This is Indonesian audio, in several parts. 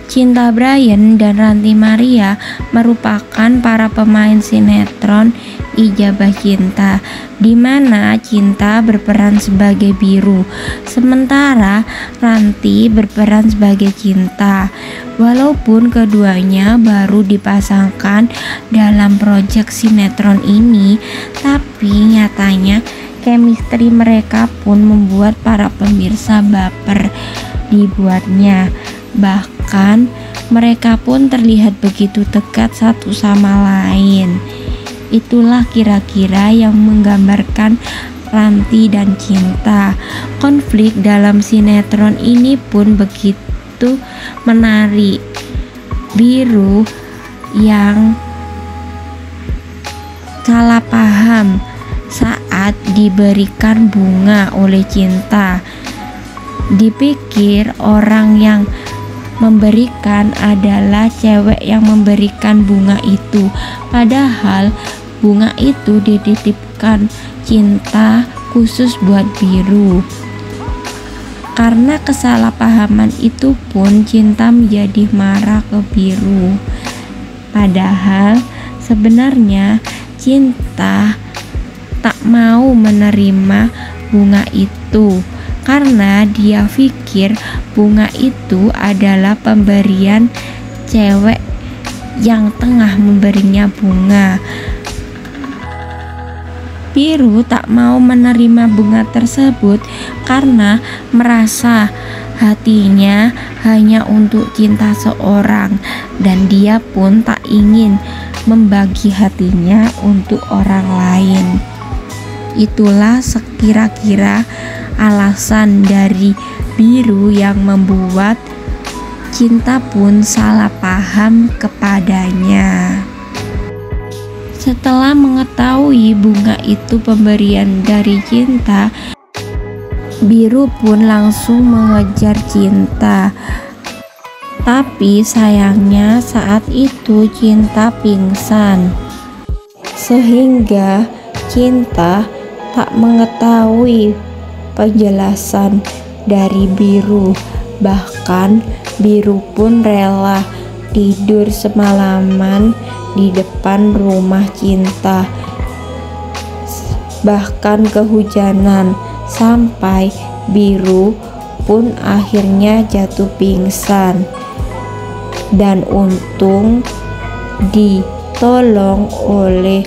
Cinta Brian dan Ranty Maria merupakan para pemain sinetron Ijabah Cinta, di mana Cinta berperan sebagai Biru, sementara Ranty berperan sebagai Cinta. Walaupun keduanya baru dipasangkan dalam proyek sinetron ini, tapi nyatanya chemistry mereka pun membuat para pemirsa baper dibuatnya. Bahkan mereka pun terlihat begitu dekat satu sama lain. Itulah kira-kira yang menggambarkan Ranty dan Cinta. Konflik dalam sinetron ini pun begitu menarik. Biru yang salah paham saat diberikan bunga oleh Cinta. Dipikir orang yang memberikan adalah cewek yang memberikan bunga itu, padahal bunga itu dititipkan Cinta khusus buat Biru. Karena kesalahpahaman itu pun Cinta menjadi marah ke Biru, padahal sebenarnya Cinta tak mau menerima bunga itu karena dia pikir bunga itu adalah pemberian cewek yang tengah memberinya bunga. Biru tak mau menerima bunga tersebut karena merasa hatinya hanya untuk Cinta seorang, dan dia pun tak ingin membagi hatinya untuk orang lain. Itulah sekira-kira alasan dari Biru yang membuat Cinta pun salah paham kepadanya. Setelah mengetahui bunga itu pemberian dari Cinta, Biru pun langsung mengejar Cinta. Tapi sayangnya saat itu Cinta pingsan, sehingga Cinta tak mengetahui penjelasan dari Biru. Bahkan Biru pun rela tidur semalaman di depan rumah Cinta, bahkan kehujanan, sampai Biru pun akhirnya jatuh pingsan. Dan untung ditolong oleh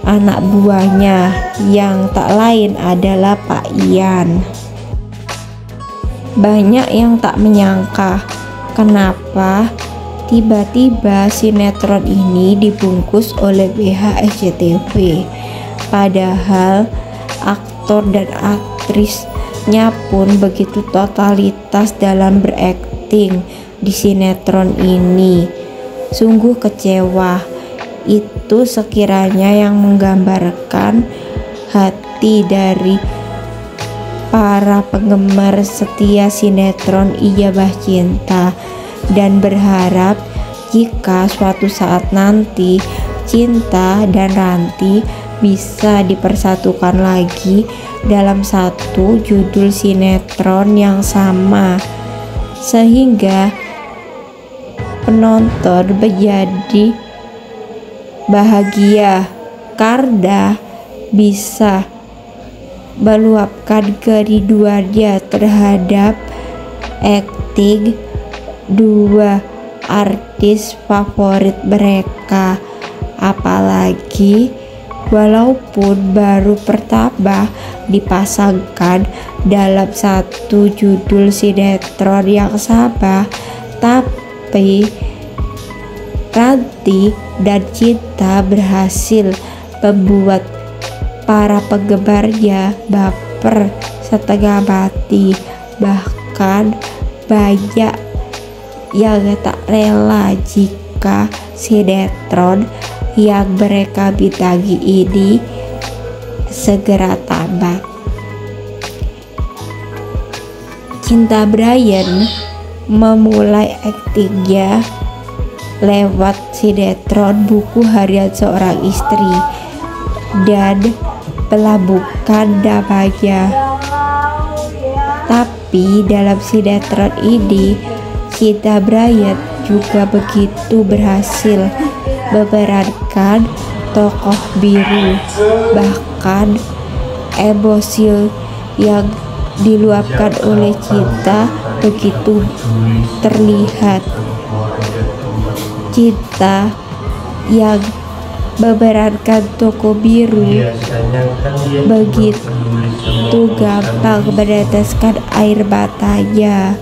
anak buahnya yang tak lain adalah Pak Ian. Banyak yang tak menyangka kenapa tiba-tiba sinetron ini dibungkus oleh BH SCTV, padahal aktor dan aktrisnya pun begitu totalitas dalam berakting di sinetron ini. Sungguh kecewa. Itu sekiranya yang menggambarkan hati dari para penggemar setia sinetron Ijabah Cinta, dan berharap jika suatu saat nanti Cinta dan Ranty bisa dipersatukan lagi dalam satu judul sinetron yang sama, sehingga penonton menjadi bahagia karena bisa meluapkan kerinduannya terhadap akting dua artis favorit mereka. Apalagi walaupun baru pertama dipasangkan dalam satu judul sinetron yang sama, tapi Ranty dan Cinta berhasil membuat para penggemarnya baper setengah mati. Bahkan banyak yang tak rela jika sinetron yang mereka bintangi ini segera tamat. Cinta Brian memulai aktingnya lewat sinetron Buku Harian Seorang Istri dan Pelabukan namanya. Tapi dalam sinetron ini Cinta Bryant juga begitu berhasil memerankan tokoh biru, bahkan emosi yang diluapkan oleh Cinta begitu terlihat. Cinta yang memerankan tokoh biru begitu gampang meneteskan air matanya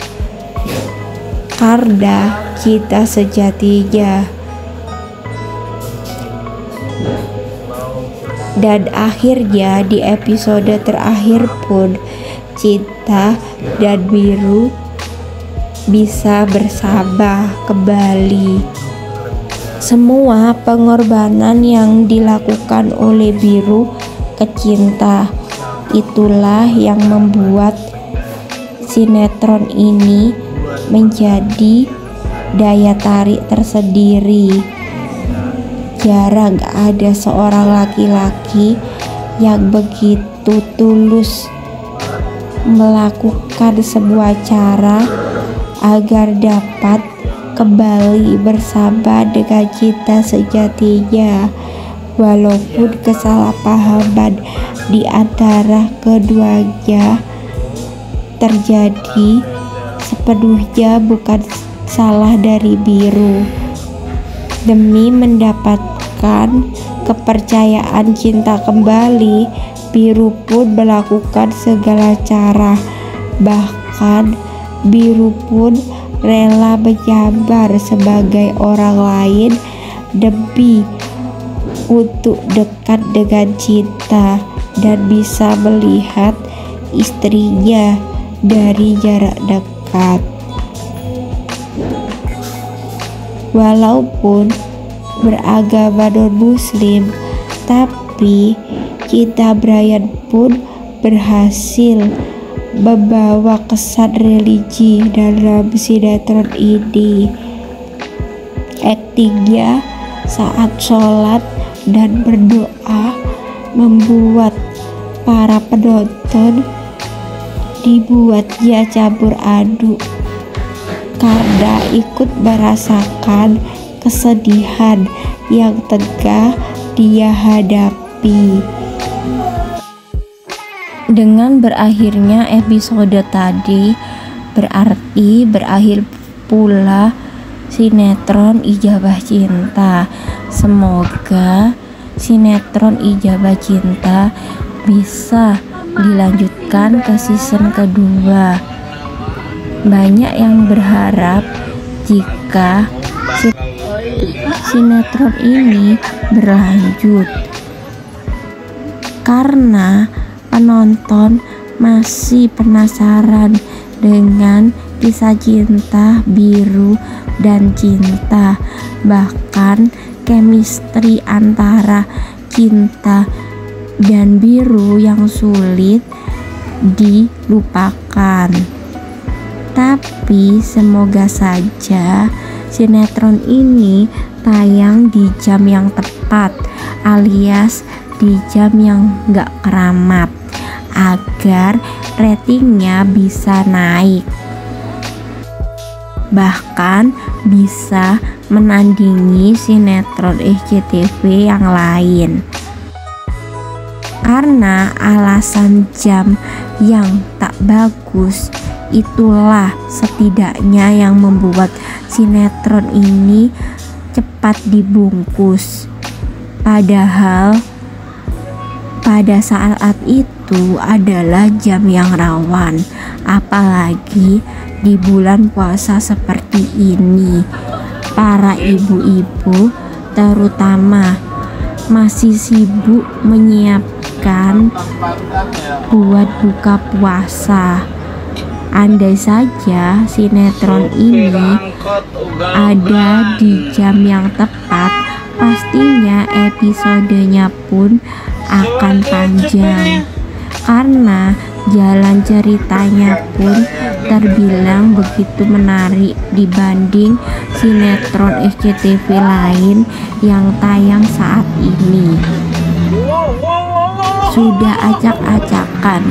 karena cinta sejatinya. Dan akhirnya di episode terakhir pun Cinta dan Biru bisa bersama kembali. Semua pengorbanan yang dilakukan oleh Biru ke Cinta, itulah yang membuat sinetron ini menjadi daya tarik tersendiri. Jarang ada seorang laki-laki yang begitu tulus melakukan sebuah cara agar dapat kembali bersama dengan cinta sejatinya, walaupun kesalahpahaman di antara keduanya terjadi sepenuhnya bukan salah dari Biru. Demi mendapatkan kepercayaan Cinta kembali, Biru pun melakukan segala cara. Bahkan Biru pun rela menyamar sebagai orang lain demi untuk dekat dengan Cinta dan bisa melihat istrinya dari jarak dekat. Walaupun beragama non-muslim, tapi Cinta Bryant pun berhasil membawa kesan religi dalam sinetron ini. Aktingnya saat sholat dan berdoa membuat para penonton dibuatnya campur aduk karena ikut merasakan kesedihan yang tengah dia hadapi. Dengan berakhirnya episode tadi, berarti berakhir pula sinetron Ijabah Cinta. Semoga sinetron Ijabah Cinta bisa dilanjutkan ke season kedua. Banyak yang berharap jika sinetron ini berlanjut karena penonton masih penasaran dengan kisah cinta Biru dan Cinta, bahkan chemistry antara Cinta dan Biru yang sulit dilupakan. Tapi semoga saja sinetron ini tayang di jam yang tepat, alias di jam yang gak keramat, agar ratingnya bisa naik, bahkan bisa menandingi sinetron SCTV yang lain. Karena alasan jam yang tak bagus, itulah setidaknya yang membuat sinetron ini cepat dibungkus. Padahal pada saat itu adalah jam yang rawan, apalagi di bulan puasa seperti ini. Para ibu-ibu terutama masih sibuk menyiapkan buat buka puasa. Andai saja sinetron ini ada di jam yang tepat, pastinya episodenya pun akan panjang, karena jalan ceritanya pun terbilang begitu menarik dibanding sinetron SCTV lain yang tayang saat ini. sudah acak-acakan.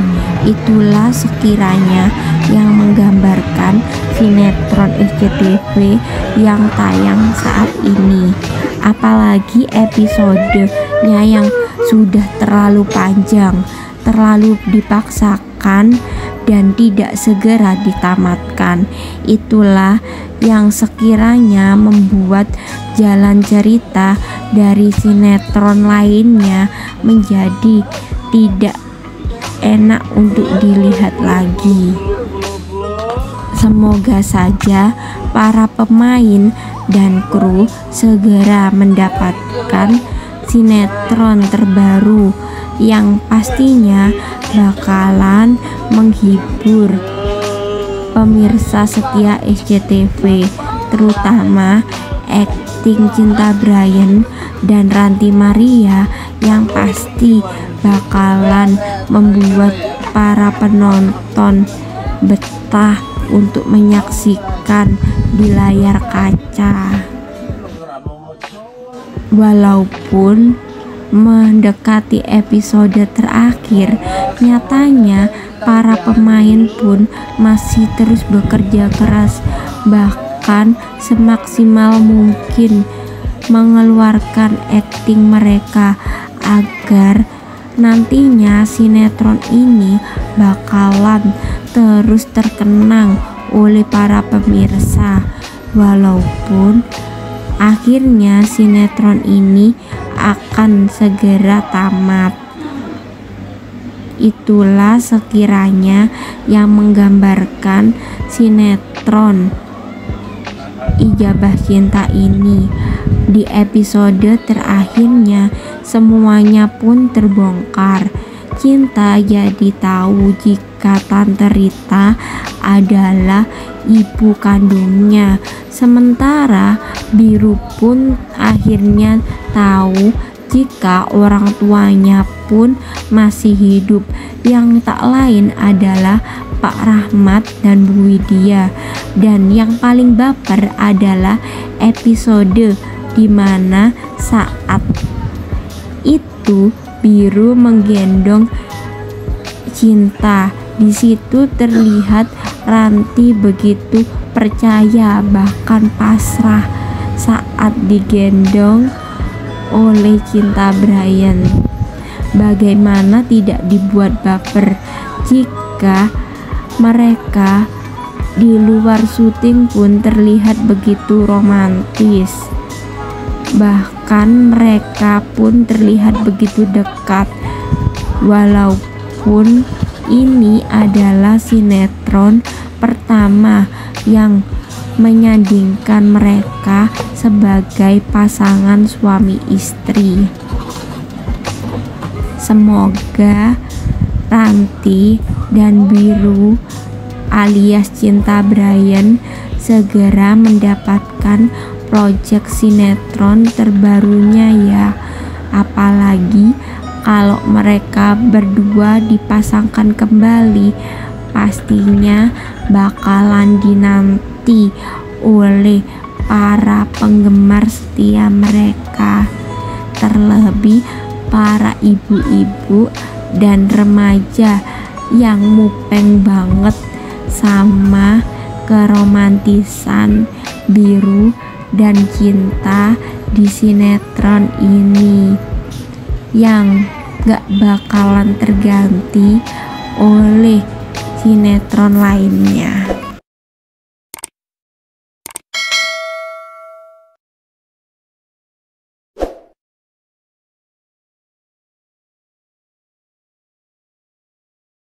Itulah sekiranya yang menggambarkan sinetron SCTV yang tayang saat ini. Apalagi episodenya yang sudah terlalu panjang, terlalu dipaksakan dan tidak segera ditamatkan. Itulah yang sekiranya membuat jalan cerita dari sinetron lainnya menjadi tidak enak untuk dilihat lagi. Semoga saja para pemain dan kru segera mendapatkan sinetron terbaru yang pastinya bakalan menghibur pemirsa setia SCTV, terutama akting Cinta Brian dan Ranty Maria yang pasti bakalan membuat para penonton betah untuk menyaksikan di layar kaca. Walaupun mendekati episode terakhir, nyatanya para pemain pun masih terus bekerja keras, bahkan semaksimal mungkin mengeluarkan akting mereka agar nantinya sinetron ini bakalan terus terkenang oleh para pemirsa. Walaupun akhirnya sinetron ini akan segera tamat. Itulah sekiranya yang menggambarkan sinetron Ijabah Cinta ini. Di episode terakhirnya semuanya pun terbongkar. Cinta jadi tahu jika Tante Rita adalah ibu kandungnya. Sementara Biru pun akhirnya tahu jika orang tuanya pun masih hidup, yang tak lain adalah Pak Rahmat dan Bu Widya. Dan yang paling baper adalah episode dimana saat itu Biru menggendong Cinta. Di situ terlihat Ranty begitu percaya, bahkan pasrah saat digendong oleh Cinta Brian. Bagaimana tidak dibuat baper jika mereka di luar syuting pun terlihat begitu romantis. Bahkan mereka pun terlihat begitu dekat. Walaupun ini adalah sinetron pertama yang menyandingkan mereka sebagai pasangan suami istri. Semoga Ranty dan Biru alias Cinta Brian segera mendapatkan proyek sinetron terbarunya ya. Apalagi kalau mereka berdua dipasangkan kembali, pastinya bakalan dinanti oleh para penggemar setia mereka, terlebih para ibu-ibu dan remaja yang mupeng banget sama keromantisan Biru dan Cinta di sinetron ini, yang gak bakalan terganti oleh sinetron lainnya.